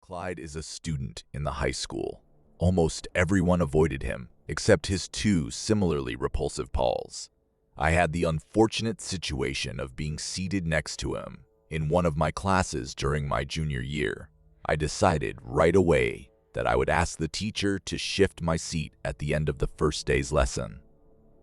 Clyde is a student in the high school. Almost everyone avoided him, except his two similarly repulsive pals. I had the unfortunate situation of being seated next to him in one of my classes during my junior year. I decided right away that I would ask the teacher to shift my seat at the end of the first day's lesson.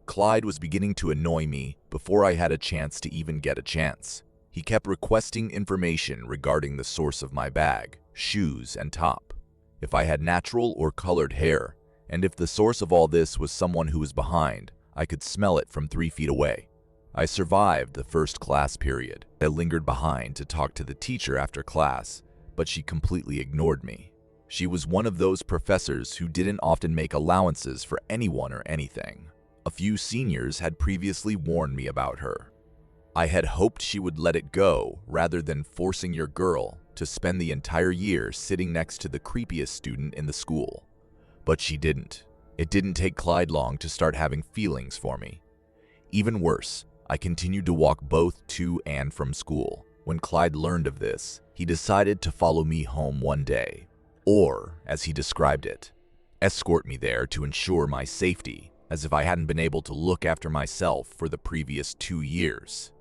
Clyde was beginning to annoy me before I had a chance to even get a chance. He kept requesting information regarding the source of my bag, shoes, and top, if I had natural or colored hair, and if the source of all this was someone who was behind. I could smell it from 3 feet away. I survived the first class period. I lingered behind to talk to the teacher after class, but she completely ignored me. She was one of those professors who didn't often make allowances for anyone or anything. A few seniors had previously warned me about her. I had hoped she would let it go rather than forcing your girl to spend the entire year sitting next to the creepiest student in the school. But she didn't. It didn't take Clyde long to start having feelings for me. Even worse, I continued to walk both to and from school. When Clyde learned of this, he decided to follow me home one day, or, as he described it, escort me there to ensure my safety, as if I hadn't been able to look after myself for the previous 2 years.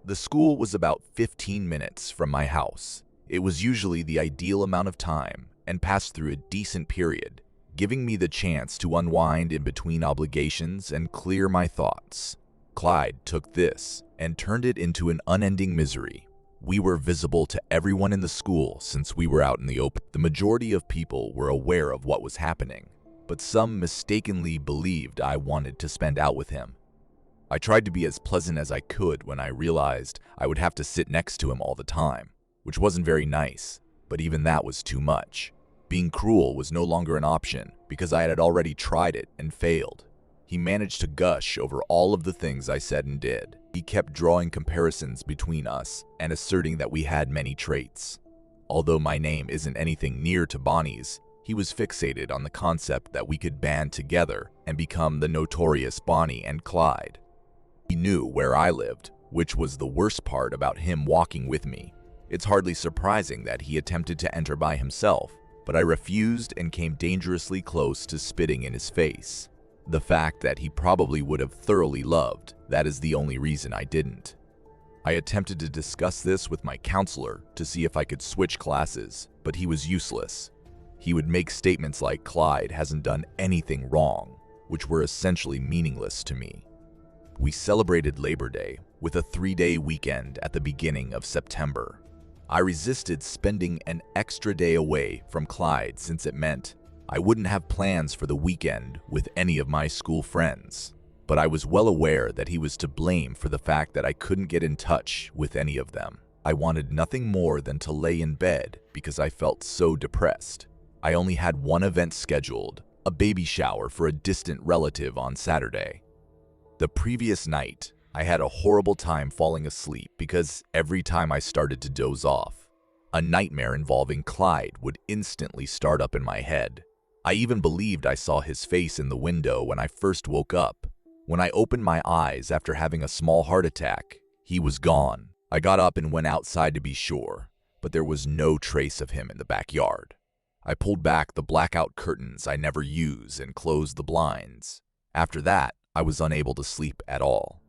The school was about 15 minutes from my house. It was usually the ideal amount of time and passed through a decent period, giving me the chance to unwind in between obligations and clear my thoughts. Clyde took this and turned it into an unending misery. We were visible to everyone in the school since we were out in the open. The majority of people were aware of what was happening, but some mistakenly believed I wanted to spend out with him. I tried to be as pleasant as I could when I realized I would have to sit next to him all the time, which wasn't very nice, but even that was too much. Being cruel was no longer an option because I had already tried it and failed. He managed to gush over all of the things I said and did. He kept drawing comparisons between us and asserting that we had many traits. Although my name isn't anything near to Bonnie's, he was fixated on the concept that we could band together and become the notorious Bonnie and Clyde. He knew where I lived, which was the worst part about him walking with me. It's hardly surprising that he attempted to enter by himself, but I refused and came dangerously close to spitting in his face. The fact that he probably would have thoroughly loved, that is the only reason I didn't. I attempted to discuss this with my counselor to see if I could switch classes, but he was useless. He would make statements like Clyde hasn't done anything wrong, which were essentially meaningless to me. We celebrated Labor Day with a 3-day weekend at the beginning of September. I resisted spending an extra day away from Clyde since it meant I wouldn't have plans for the weekend with any of my school friends. But I was well aware that he was to blame for the fact that I couldn't get in touch with any of them. I wanted nothing more than to lay in bed because I felt so depressed. I only had one event scheduled, a baby shower for a distant relative on Saturday. The previous night, I had a horrible time falling asleep because every time I started to doze off, a nightmare involving Clyde would instantly start up in my head. I even believed I saw his face in the window when I first woke up. When I opened my eyes after having a small heart attack, he was gone. I got up and went outside to be sure, but there was no trace of him in the backyard. I pulled back the blackout curtains I never use and closed the blinds. After that, I was unable to sleep at all.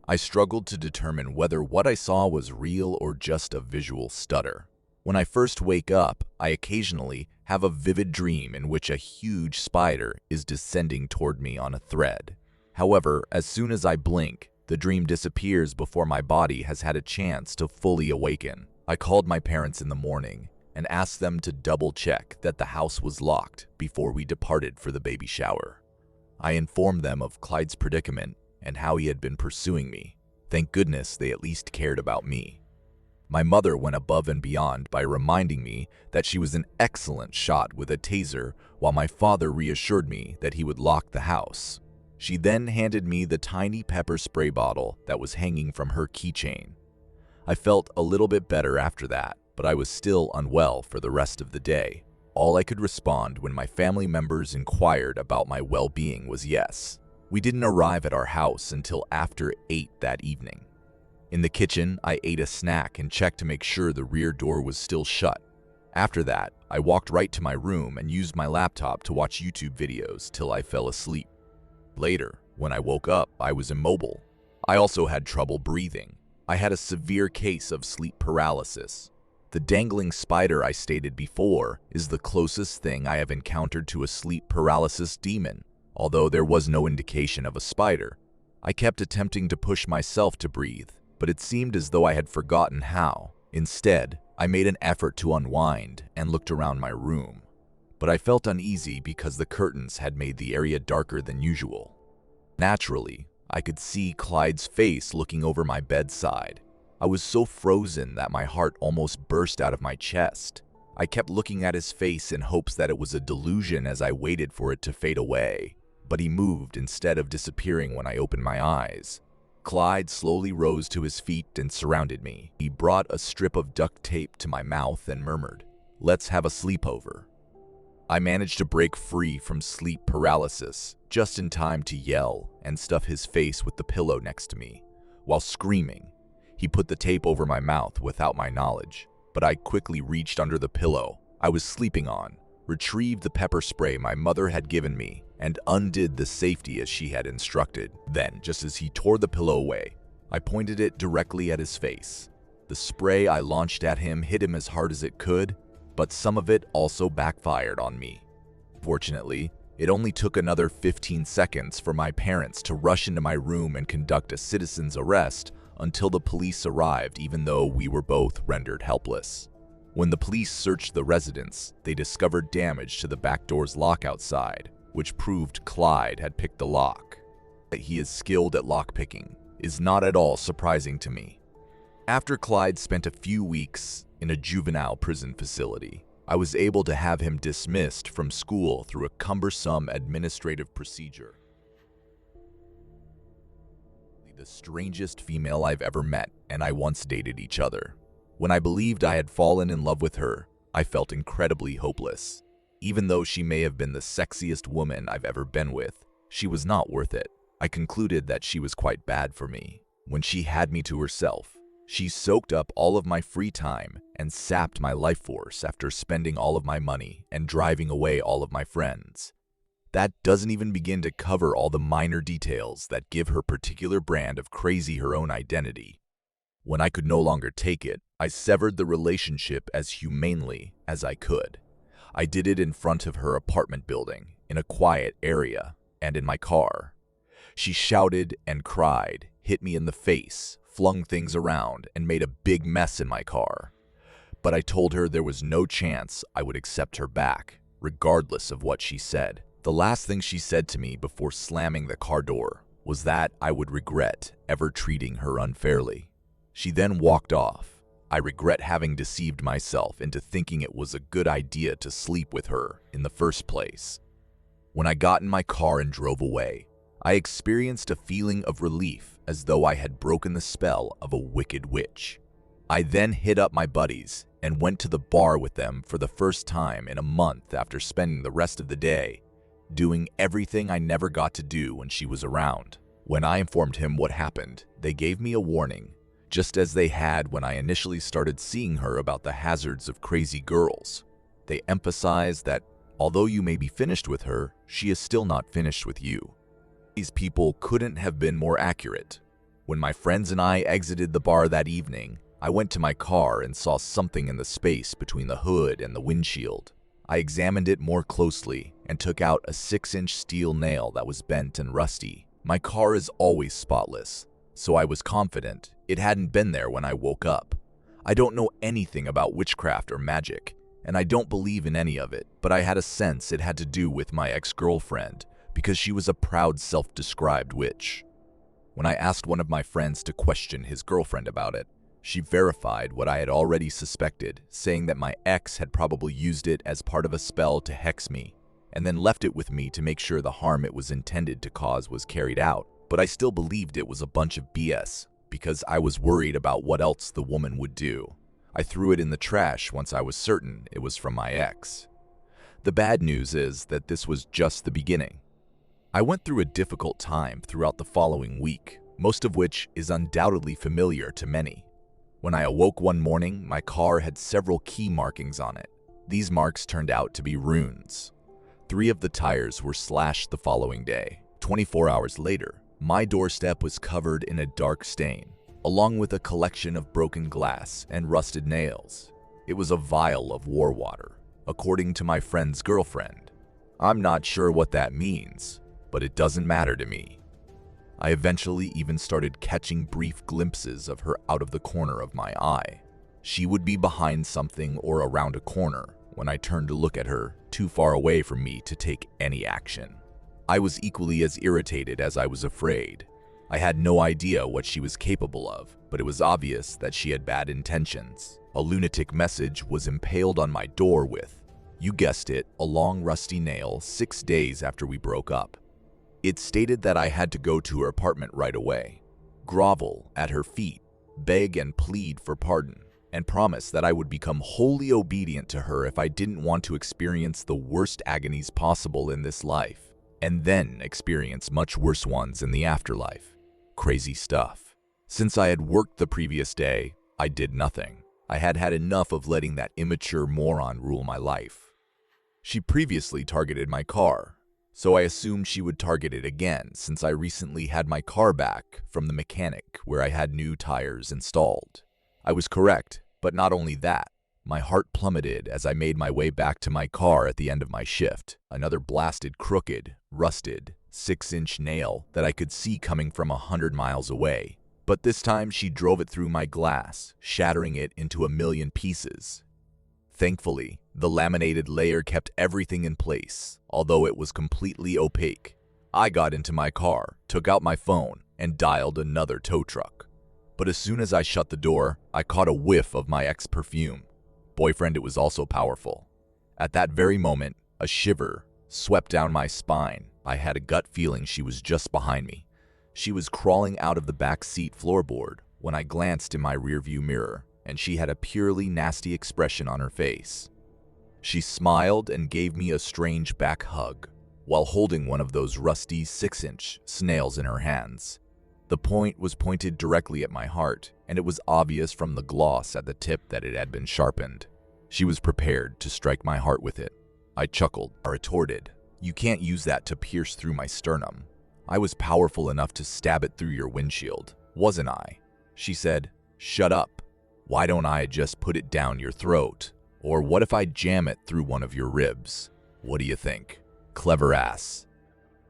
I struggled to determine whether what I saw was real or just a visual stutter. When I first wake up, I occasionally have a vivid dream in which a huge spider is descending toward me on a thread. However, as soon as I blink, the dream disappears before my body has had a chance to fully awaken. I called my parents in the morning and asked them to double-check that the house was locked before we departed for the baby shower. I informed them of Clyde's predicament and how he had been pursuing me. Thank goodness they at least cared about me. My mother went above and beyond by reminding me that she was an excellent shot with a taser, while my father reassured me that he would lock the house. She then handed me the tiny pepper spray bottle that was hanging from her keychain. I felt a little bit better after that, but I was still unwell for the rest of the day. All I could respond when my family members inquired about my well-being was yes. We didn't arrive at our house until after 8 that evening. In the kitchen, I ate a snack and checked to make sure the rear door was still shut. After that, I walked right to my room and used my laptop to watch YouTube videos till I fell asleep. Later, when I woke up, I was immobile. I also had trouble breathing. I had a severe case of sleep paralysis. The dangling spider I stated before is the closest thing I have encountered to a sleep paralysis demon. Although there was no indication of a spider, I kept attempting to push myself to breathe, but it seemed as though I had forgotten how. Instead, I made an effort to unwind and looked around my room. But I felt uneasy because the curtains had made the area darker than usual. Naturally, I could see Clyde's face looking over my bedside. I was so frozen that my heart almost burst out of my chest. I kept looking at his face in hopes that it was a delusion as I waited for it to fade away, but he moved instead of disappearing when I opened my eyes. Clyde slowly rose to his feet and surrounded me. He brought a strip of duct tape to my mouth and murmured, "Let's have a sleepover." I managed to break free from sleep paralysis just in time to yell and stuff his face with the pillow next to me. While screaming, he put the tape over my mouth without my knowledge, but I quickly reached under the pillow I was sleeping on, retrieved the pepper spray my mother had given me, and undid the safety as she had instructed. Then, just as he tore the pillow away, I pointed it directly at his face. The spray I launched at him hit him as hard as it could, but some of it also backfired on me. Fortunately, it only took another 15 seconds for my parents to rush into my room and conduct a citizen's arrest until the police arrived, even though we were both rendered helpless. When the police searched the residence, they discovered damage to the back door's lock outside, which proved Clyde had picked the lock. That he is skilled at lockpicking is not at all surprising to me. After Clyde spent a few weeks in a juvenile prison facility, I was able to have him dismissed from school through a cumbersome administrative procedure. The strangest female I've ever met, and I once dated each other. When I believed I had fallen in love with her, I felt incredibly hopeless. Even though she may have been the sexiest woman I've ever been with, she was not worth it. I concluded that she was quite bad for me. When she had me to herself, she soaked up all of my free time and sapped my life force after spending all of my money and driving away all of my friends. That doesn't even begin to cover all the minor details that give her particular brand of crazy her own identity. When I could no longer take it, I severed the relationship as humanely as I could. I did it in front of her apartment building, in a quiet area, and in my car. She shouted and cried, hit me in the face, flung things around, and made a big mess in my car. But I told her there was no chance I would accept her back, regardless of what she said. The last thing she said to me before slamming the car door was that I would regret ever treating her unfairly. She then walked off. I regret having deceived myself into thinking it was a good idea to sleep with her in the first place. When I got in my car and drove away, I experienced a feeling of relief as though I had broken the spell of a wicked witch. I then hit up my buddies and went to the bar with them for the first time in a month after spending the rest of the day doing everything I never got to do when she was around. When I informed him what happened, they gave me a warning, just as they had when I initially started seeing her about the hazards of crazy girls. They emphasized that although you may be finished with her, she is still not finished with you. These people couldn't have been more accurate. When my friends and I exited the bar that evening, I went to my car and saw something in the space between the hood and the windshield. I examined it more closely and took out a 6-inch steel nail that was bent and rusty. My car is always spotless, so I was confident it hadn't been there when I woke up. I don't know anything about witchcraft or magic, and I don't believe in any of it, but I had a sense it had to do with my ex-girlfriend because she was a proud self-described witch. When I asked one of my friends to question his girlfriend about it, she verified what I had already suspected, saying that my ex had probably used it as part of a spell to hex me, and then left it with me to make sure the harm it was intended to cause was carried out. But I still believed it was a bunch of BS, because I was worried about what else the woman would do. I threw it in the trash once I was certain it was from my ex. The bad news is that this was just the beginning. I went through a difficult time throughout the following week, most of which is undoubtedly familiar to many. When I awoke one morning, my car had several key markings on it. These marks turned out to be runes. 3 of the tires were slashed the following day. 24 hours later, my doorstep was covered in a dark stain, along with a collection of broken glass and rusted nails. It was a vial of war water, according to my friend's girlfriend. I'm not sure what that means, but it doesn't matter to me. I eventually even started catching brief glimpses of her out of the corner of my eye. She would be behind something or around a corner when I turned to look at her, too far away from me to take any action. I was equally as irritated as I was afraid. I had no idea what she was capable of, but it was obvious that she had bad intentions. A lunatic message was impaled on my door with, you guessed it, a long rusty nail 6 days after we broke up. It stated that I had to go to her apartment right away, grovel at her feet, beg and plead for pardon, and promise that I would become wholly obedient to her if I didn't want to experience the worst agonies possible in this life, and then experience much worse ones in the afterlife. Crazy stuff. Since I had worked the previous day, I did nothing. I had had enough of letting that immature moron rule my life. She previously targeted my car, so I assumed she would target it again since I recently had my car back from the mechanic where I had new tires installed. I was correct, but not only that. My heart plummeted as I made my way back to my car at the end of my shift. Another blasted, crooked, rusted, 6-inch nail that I could see coming from 100 miles away. But this time she drove it through my glass, shattering it into a million pieces. Thankfully, the laminated layer kept everything in place, although it was completely opaque. I got into my car, took out my phone, and dialed another tow truck. But as soon as I shut the door, I caught a whiff of my ex perfume. Boyfriend, it was also powerful. At that very moment, a shiver swept down my spine. I had a gut feeling she was just behind me. She was crawling out of the back seat floorboard when I glanced in my rearview mirror, and she had a purely nasty expression on her face. She smiled and gave me a strange back hug while holding one of those rusty 6-inch snails in her hands. The point was pointed directly at my heart, and it was obvious from the gloss at the tip that it had been sharpened. She was prepared to strike my heart with it. I chuckled. I retorted, "You can't use that to pierce through my sternum. I was powerful enough to stab it through your windshield, wasn't I?" She said, "Shut up. Why don't I just put it down your throat? Or what if I jam it through one of your ribs? What do you think? Clever ass."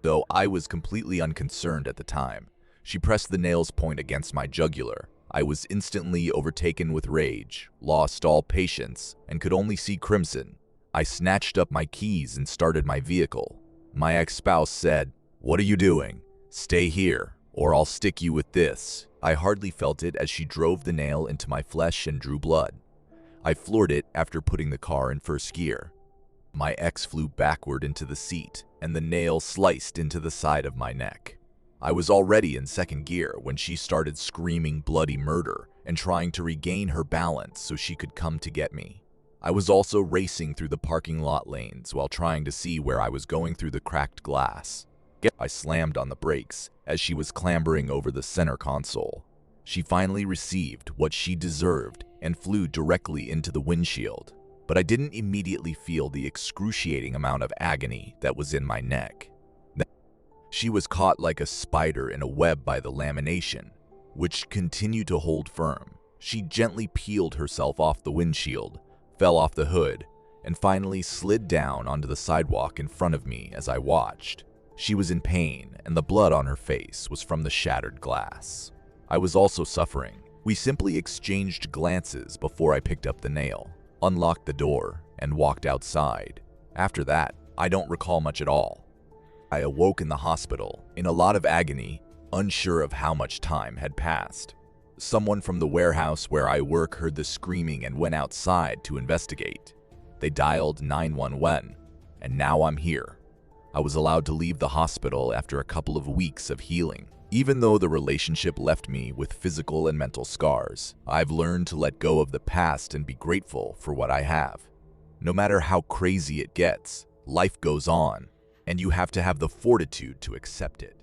Though I was completely unconcerned at the time, she pressed the nail's point against my jugular. I was instantly overtaken with rage, lost all patience, and could only see crimson. I snatched up my keys and started my vehicle. My ex-spouse said, "What are you doing? Stay here, or I'll stick you with this." I hardly felt it as she drove the nail into my flesh and drew blood. I floored it after putting the car in first gear. My ex flew backward into the seat, and the nail sliced into the side of my neck. I was already in second gear when she started screaming bloody murder and trying to regain her balance so she could come to get me. I was also racing through the parking lot lanes while trying to see where I was going through the cracked glass. I slammed on the brakes as she was clambering over the center console. She finally received what she deserved and flew directly into the windshield, but I didn't immediately feel the excruciating amount of agony that was in my neck. She was caught like a spider in a web by the lamination, which continued to hold firm. She gently peeled herself off the windshield, fell off the hood, and finally slid down onto the sidewalk in front of me as I watched. She was in pain, and the blood on her face was from the shattered glass. I was also suffering. We simply exchanged glances before I picked up the nail, unlocked the door, and walked outside. After that, I don't recall much at all. I awoke in the hospital, in a lot of agony, unsure of how much time had passed. Someone from the warehouse where I work heard the screaming and went outside to investigate. They dialed 911, and now I'm here. I was allowed to leave the hospital after a couple of weeks of healing. Even though the relationship left me with physical and mental scars, I've learned to let go of the past and be grateful for what I have. No matter how crazy it gets, life goes on, and you have to have the fortitude to accept it.